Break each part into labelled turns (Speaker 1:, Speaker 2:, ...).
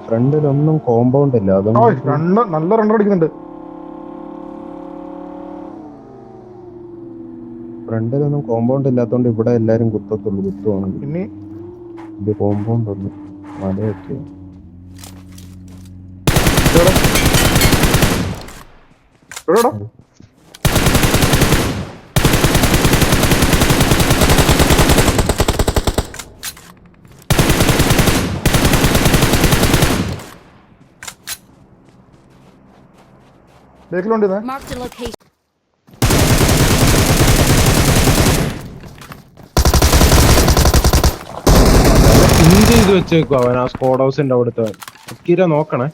Speaker 1: ഫ്രണ്ടിലൊന്നും compound ഇല്ല.
Speaker 2: നല്ല run അടിക്കുന്നുണ്ട്.
Speaker 1: ഫ്രണ്ടിലൊന്നും കോമ്പൗണ്ട് ഇല്ലാത്തോണ്ട് ഇവിടെ എല്ലാരും കുത്തുവാണെങ്കിൽ
Speaker 2: പിന്നെ
Speaker 1: ഇത് കോമ്പൗണ്ട് ഒന്ന് മലയൊക്കെ
Speaker 2: ബേക്കിലുണ്ട്.
Speaker 1: ചെയ്ത് വെച്ചേക്കും അവൻ ആ സ്ക്വാഡ് ഹൗസിന്റെ അവിടുത്തെ. കിര നോക്കണേ.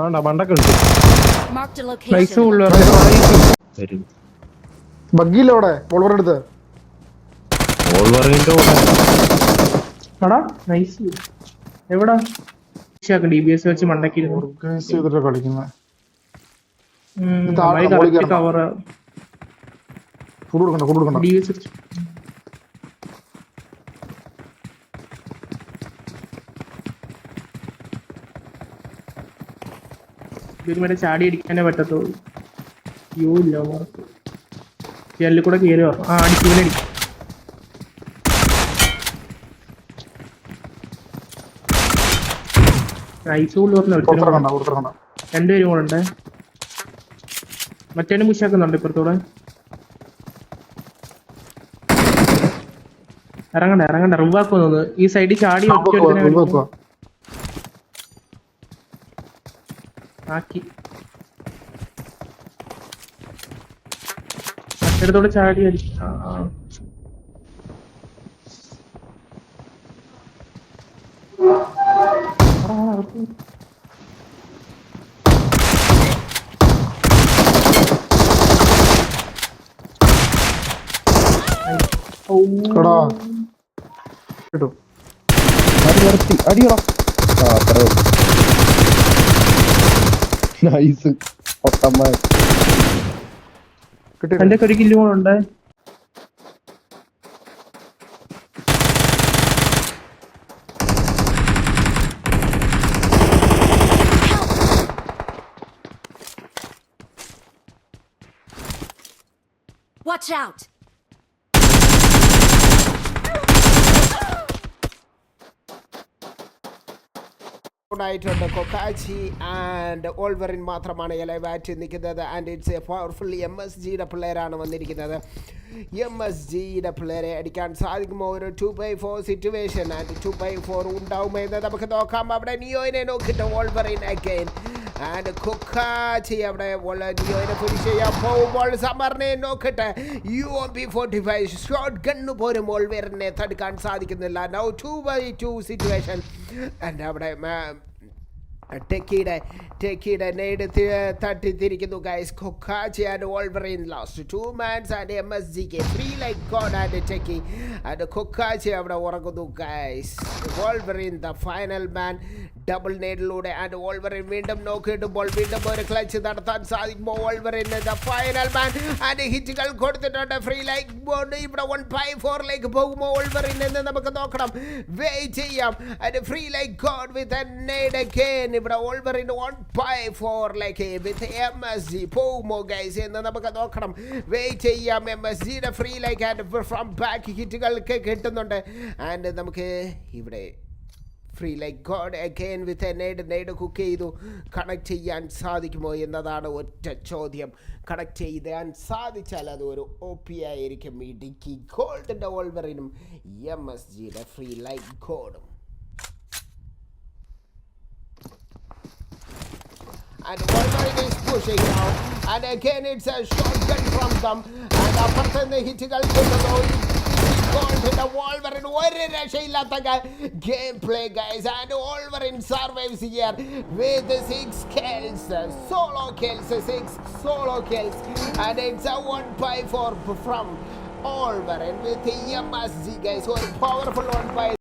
Speaker 1: ആണ്ടാ മണ്ടൊക്കെ ഉണ്ട്.
Speaker 2: ബഗ്ഗില്ല അവിടെ വോൾവറിന്റെ
Speaker 3: എവിടാ DBS വെച്ച് മണ്ടക്കി
Speaker 2: കളിക്കുന്നത്.
Speaker 3: മറ്റേ ചാടി അടിക്കാനേ പറ്റത്തുള്ളൂ. യോ ഇല്ല ജെല്ലിൽ കൂടെ കയറി വരണം. അടിക്കും. നൈസ് കൊണ്ട് രണ്ടുപേരും കൂടെ ഉണ്ട്. മറ്റേ മുഷാക്കുന്നുണ്ട് ഇപ്പുറത്തൂടെ. ഇറങ്ങണ്ട റിവാക്ക് വന്നത് ഈ സൈഡിൽ ചാടി ആക്കി മറ്റേടത്തോടെ ചാടി അടിച്ചു. എന്റെ ഒരു കില്ലോ ഉണ്ട്.
Speaker 4: Watch out!
Speaker 5: ആയിട്ടുണ്ട്. കൊക്കാച്ചി ആൻഡ് ഓൾവറിൻ മാത്രമാണ് ലൈവായിട്ട് നിൽക്കുന്നത്. ആൻഡ് ഇറ്റ്സ് എ പവർഫുൾ MSGയുടെ പ്ലെയറാണ് വന്നിരിക്കുന്നത്. MSGയുടെ പ്ലെയറെ അടിക്കാൻ സാധിക്കുമോ? ഒരു 2x4 സിറ്റുവേഷൻ ആൻഡ് 2x4 ഉണ്ടാവുമോ എന്ന് നമുക്ക് നോക്കാം. അവിടെ നിയോനെ നോക്കിയിട്ട് ഓൾവറിൻ അഗൈൻ ആൻഡ് കൊക്കാച്ചി അവിടെ നിയോനെ ഫിനിഷ് ചെയ്യാൻ പോകുമ്പോൾ സമറിനെ നോക്കിയിട്ട് UMP45 ഷോട്ട് ഗണ്ണ് പോലും ഓൾവറിനെ തടുക്കാൻ സാധിക്കുന്നില്ല. നൗ 2x2 സിറ്റുവേഷൻ ആൻഡ് അവിടെ ടെക്കിയുടെ നെയ്ഡ് തട്ടിത്തിരിക്കുന്നു guys. Kokkachi and Wolverine last 2 mans and MSGക്ക് free like god and techie and Kokkachi അവിടെ ഉറങ്ങുന്നു guys. Wolverine the final man double നെയ്ഡിലൂടെ ആൻഡ് ഓൾവറിൻ വീണ്ടും നോക്കിയിട്ടുമ്പോൾ വീണ്ടും ഒരു ക്ലച്ച് നടത്താൻ സാധിക്കുമ്പോൾ Wolverine the final man and ഹിറ്റുകൾ കൊടുത്തിട്ടുണ്ട്. ഫ്രീ ലൈക്ക് ബോർഡ് ഇവിടെ 1x4 പോകുമ്പോൾ ഓൾവറിൻ എന്ന് നമുക്ക് നോക്കണം. വെയിറ്റ് ചെയ്യാം. And free like God with a നെയ്ഡ് again ഇവിടെ ഓൾവറിൻ 1x4 വിത്ത് MSG പോകുമോ ഗൈസ് എന്ന് നമുക്ക് നോക്കണം. വെയിറ്റ് ചെയ്യാം. MSGയുടെ free like and from back ഹിറ്റുകൾക്ക് കിട്ടുന്നുണ്ട്. ആൻഡ് നമുക്ക് ഇവിടെ free like god again with a nade cook ചെയ്തു. കണക്ട് ചെയ്യാൻ സാധിക്കുമോ എന്നതാണ് ഒറ്റ ചോദ്യം. കണക്ട് ചെയ്യാൻ സാധിച്ചാൽ അത് ഒരു OP ആയിരിക്കും. ഈ ഡിക്കി ഗോൾഡിൻ്റെ ഓൾവറിനും MSGയുടെ ഫ്രീ ലൈക്ക് ഗോഡും. And Wolverine is pushing now. And again it's a shotgun from them. And അപ്പുറത്തുനിന്ന് ഹിറ്റുകൾ കിട്ടുന്നു. ഗോൾഡിന്റെ Wolverine ഒരു രക്ഷയില്ലാത്ത game play guys. And Wolverine survives here with 6 kills. Solo kills. 6 solo kills. And it's a 1x4 from Wolverine with MSG guys. So powerful 1x4.